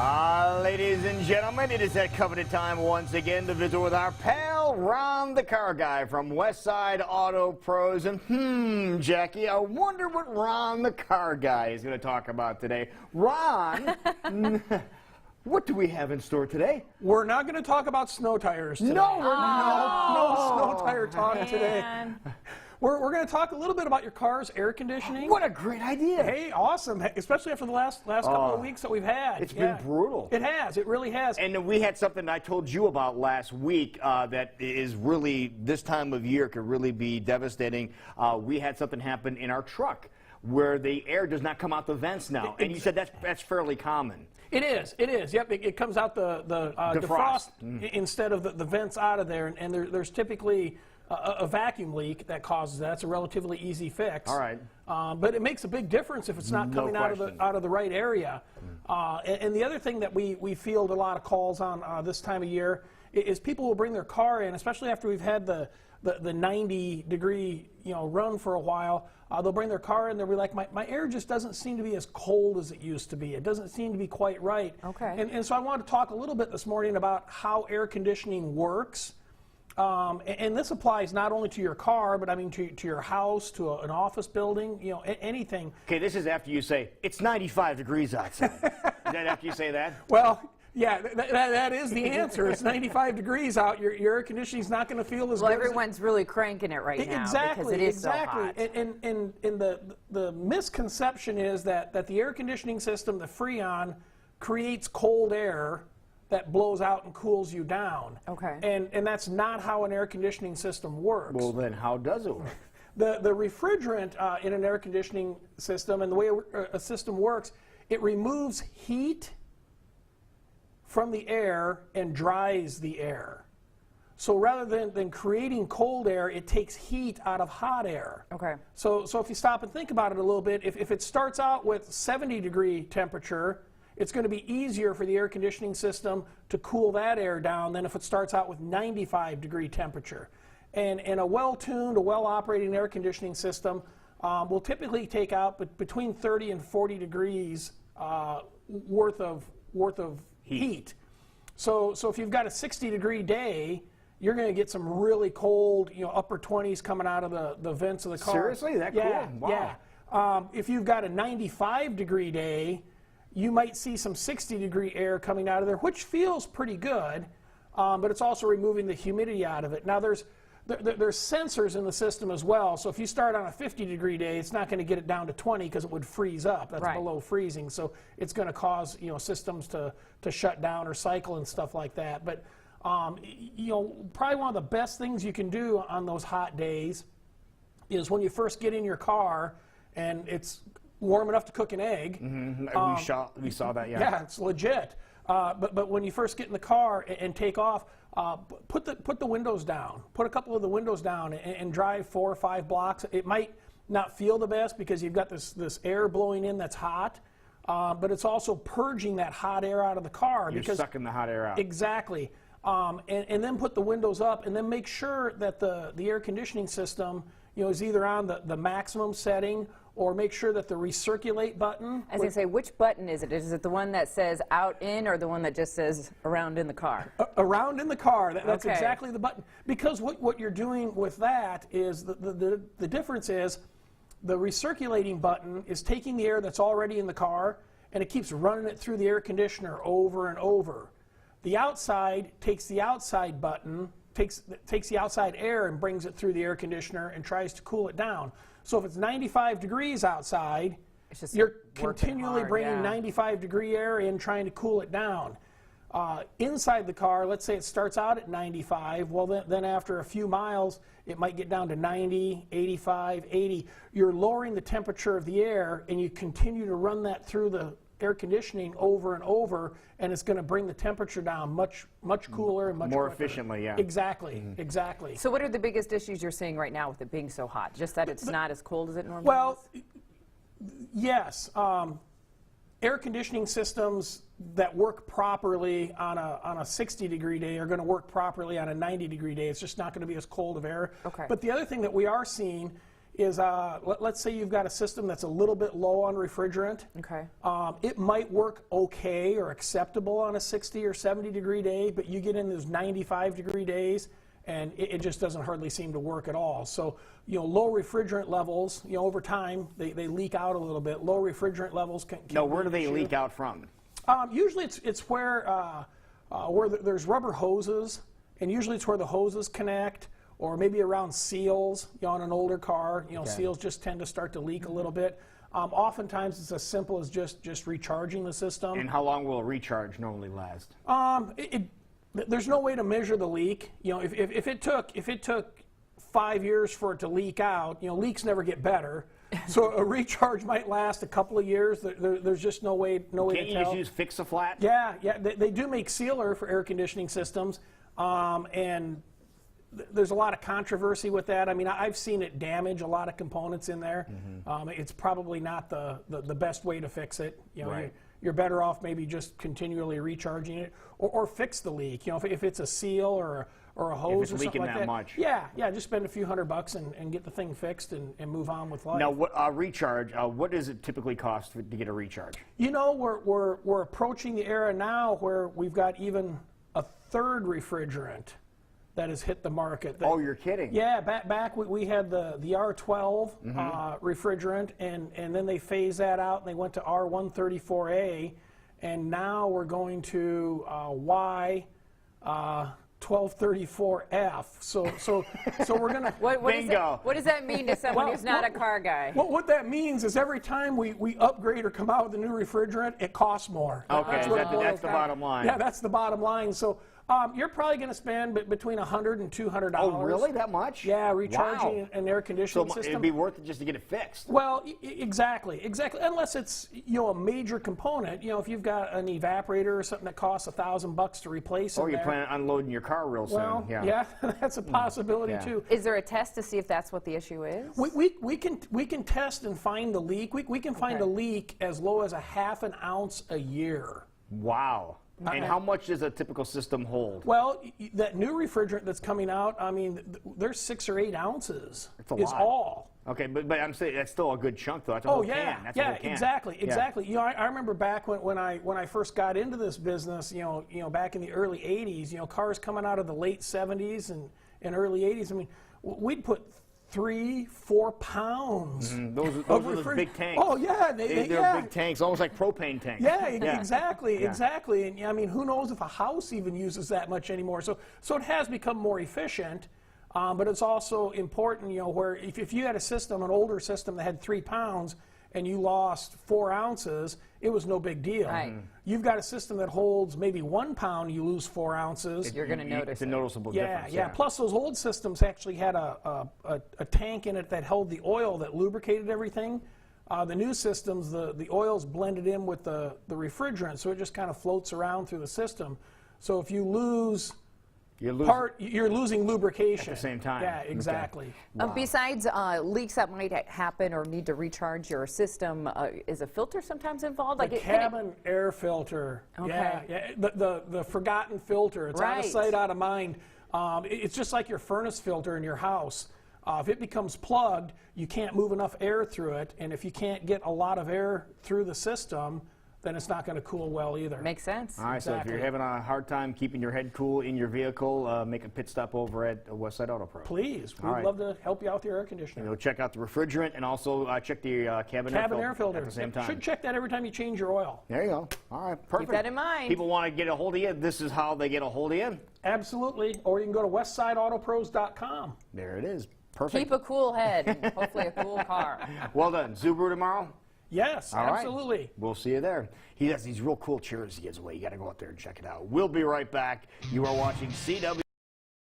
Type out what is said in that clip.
Ladies and gentlemen, it is that coveted time once again to visit with our pal Ron the Car Guy from Westside Auto Pros. And Jackie, I wonder what Ron the Car Guy is going to talk about today. Ron, what do we have in store today? We're not going to talk about snow tires today. No, we're not. No snow tire talk today. We're going to talk a little bit about your car's air conditioning. What a great idea. Hey, awesome. Especially after the last couple of weeks that we've had. It's been brutal. It has. It really has. And we had something I told you about last week that is really, this time of year, could really be devastating. We had something happen in our truck where the air does not come out the vents now. And you said that's fairly common. It is. It is. Yep. It comes out the defrost instead of the vents out of there. And there's typically a vacuum leak that causes that. It's a relatively easy fix. All right. But it makes a big difference if it's not coming out of the right area. And the other thing that we field a lot of calls on this time of year is people will bring their car in, especially after we've had the 90-degree run for a while. They'll bring their car in. They'll be like, my air just doesn't seem to be as cold as it used to be. It doesn't seem to be quite right. Okay. And so I want to talk a little bit this morning about how air conditioning works. And this applies not only to your car, but I mean to your house, to an office building, anything. Okay, this is after you say, it's 95 degrees outside. Is that after you say that? Well, yeah, that is the answer. It's 95 degrees out. Your air conditioning's not going to feel as good. Well, everyone's really cranking it right now because it is so hot. And the misconception is that the air conditioning system, the Freon, creates cold air that blows out and cools you down. Okay. And that's not how an air conditioning system works. Well, then how does it work? The refrigerant in an air conditioning system, and the way a system works, it removes heat from the air and dries the air. So rather than creating cold air, it takes heat out of hot air. Okay. So if you stop and think about it a little bit, if it starts out with 70-degree temperature, it's going to be easier for the air conditioning system to cool that air down than if it starts out with 95-degree temperature. And a well-tuned, a well-operating air conditioning system will typically take out between 30 and 40 degrees worth of heat. So if you've got a 60-degree day, you're going to get some really cold, upper 20s coming out of the vents of the car. Seriously? That cool? Wow. Yeah. If you've got a 95-degree day, you might see some 60-degree air coming out of there, which feels pretty good, but it's also removing the humidity out of it. Now, there's sensors in the system as well, so if you start on a 50-degree day, it's not going to get it down to 20 because it would freeze up. That's below freezing, so it's going to cause systems to shut down or cycle and stuff like that. But probably one of the best things you can do on those hot days is when you first get in your car and it's warm enough to cook an egg. We saw that, yeah. Yeah, it's legit. But when you first get in the car and take off, put the windows down. Put a couple of the windows down and drive 4 or 5 blocks. It might not feel the best because you've got this air blowing in that's hot, but it's also purging that hot air out of the car. You're sucking the hot air out. Exactly. And then put the windows up and then make sure that the air conditioning system is either on the maximum setting or make sure that the recirculate button. As I say, which button is it? Is it the one that says out in or the one that just says around in the car? Around in the car. That's okay. Exactly the button. Because what you're doing with that is the difference is the recirculating button is taking the air that's already in the car and it keeps running it through the air conditioner over and over. The outside takes the outside button, takes the outside air and brings it through the air conditioner and tries to cool it down. So if it's 95 degrees outside, you're continually bringing 95-degree air in, trying to cool it down. Inside the car, let's say it starts out at 95, well then after a few miles, it might get down to 90, 85, 80. You're lowering the temperature of the air, and you continue to run that through the air conditioning over and over, and it's going to bring the temperature down much cooler and much more quicker. efficiently. Yeah. Exactly. Exactly. So what are the biggest issues you're seeing right now with it being so hot? Just that it's not as cold as it normally is? Yes. Air conditioning systems that work properly on a 60-degree day are going to work properly on a 90-degree day. It's just not going to be as cold of air. Okay. But the other thing that we are seeing is let's say you've got a system that's a little bit low on refrigerant. Okay. It might work okay or acceptable on a 60 or 70 degree day, but you get in those 95 degree days, and it just doesn't hardly seem to work at all. So, low refrigerant levels, over time, they leak out a little bit. Low refrigerant levels can Now, be where do an they issue. leak out from? Usually it's where there's rubber hoses, and usually it's where the hoses connect, or maybe around seals. On an older car, seals just tend to start to leak a little bit. Oftentimes it's as simple as just recharging the system. And how long will a recharge normally last? There's no way to measure the leak. If it took 5 years for it to leak out, leaks never get better. So a recharge might last a couple of years. There's just no way Can't to you tell. just use Fix-A-Flat? Yeah, they do make sealer for air conditioning systems, and there's a lot of controversy with that. I mean, I've seen it damage a lot of components in there. It's probably not the best way to fix it. Right. You're better off maybe just continually recharging it, or fix the leak. If it's a seal or a hose it's or something leaking like that that. much. Yeah, just spend a few $100 and get the thing fixed and move on with life. Now, what recharge? What does it typically cost to get a recharge? We're approaching the era now where we've got even a third refrigerant that has hit the market. Oh, you're kidding. Yeah, back we had the R12 refrigerant, and then they phased that out and they went to R134A, and now we're going to Y1234F. So we're gonna. Bingo. What does that mean to someone who's not a car guy? What that means is every time we upgrade or come out with a new refrigerant, it costs more. Okay, That's what it boils that's the down. bottom line. Yeah, that's the bottom line. So you're probably going to spend between $100 and $200. Oh, really? That much? Yeah, recharging Wow. an air conditioning So system. it'd be worth it just to get it fixed. Well, exactly. Unless it's a major component. If you've got an evaporator or something that costs $1,000 to replace. Or in you there, plan on unloading your car real soon. well, yeah, that's a possibility Yeah. too. Is there a test to see if that's what the issue is? We can test and find the leak. We can find a leak as low as a ½ an ounce a year. Wow. And how much does a typical system hold? Well, that new refrigerant that's coming out, I mean, there's 6 or 8 ounces. That's a is lot. all. Okay, but I'm saying that's still a good chunk, though. That's a Oh whole yeah, can. That's a yeah, whole can. exactly. Yeah. I remember back when I first got into this business, back in the early '80s, cars coming out of the late '70s and early '80s. I mean, we'd put 3-4 pounds. Those of are those refrigerant. big tanks. Oh yeah, They're yeah. big tanks, almost like propane tanks. Yeah, exactly. Yeah. And I mean, who knows if a house even uses that much anymore? So it has become more efficient, but it's also important, where if you had a system, an older system that had 3 pounds, and you lost 4 ounces, it was no big deal. Right. You've got a system that holds maybe 1 pound, you lose 4 ounces. You're going to notice It's a it. noticeable Yeah, difference. yeah. Plus, those old systems actually had a tank in it that held the oil that lubricated everything. The new systems, the oil's blended in with the refrigerant, so it just kind of floats around through the system. So if you lose you're losing lubrication at the same time. Yeah, exactly. Besides leaks that might happen or need to recharge your system, is a filter sometimes involved? The cabin air filter. Okay. Yeah. The forgotten filter. It's out of Right. sight, out of mind. It's just like your furnace filter in your house. If it becomes plugged, you can't move enough air through it, and if you can't get a lot of air through the system, then it's not going to cool well either. Makes sense. All right, so if Exactly. you're having a hard time keeping your head cool in your vehicle, make a pit stop over at Westside Auto Pro. Please, we'd All right. love to help you out with your air conditioner. You'll check out the refrigerant and also check the cabin Air filter. at the same time. Should check that every time you change your oil. There you go. All right, perfect. Keep that in mind. People want to get a hold of you. This is how they get a hold of you. Absolutely. Or you can go to westsideautopros.com. There it is. Perfect. Keep a cool head and hopefully a cool car. Well done. Subaru tomorrow? Yes, All right. absolutely. We'll see you there. He has these real cool chairs he gives away. You got to go out there and check it out. We'll be right back. You are watching CW.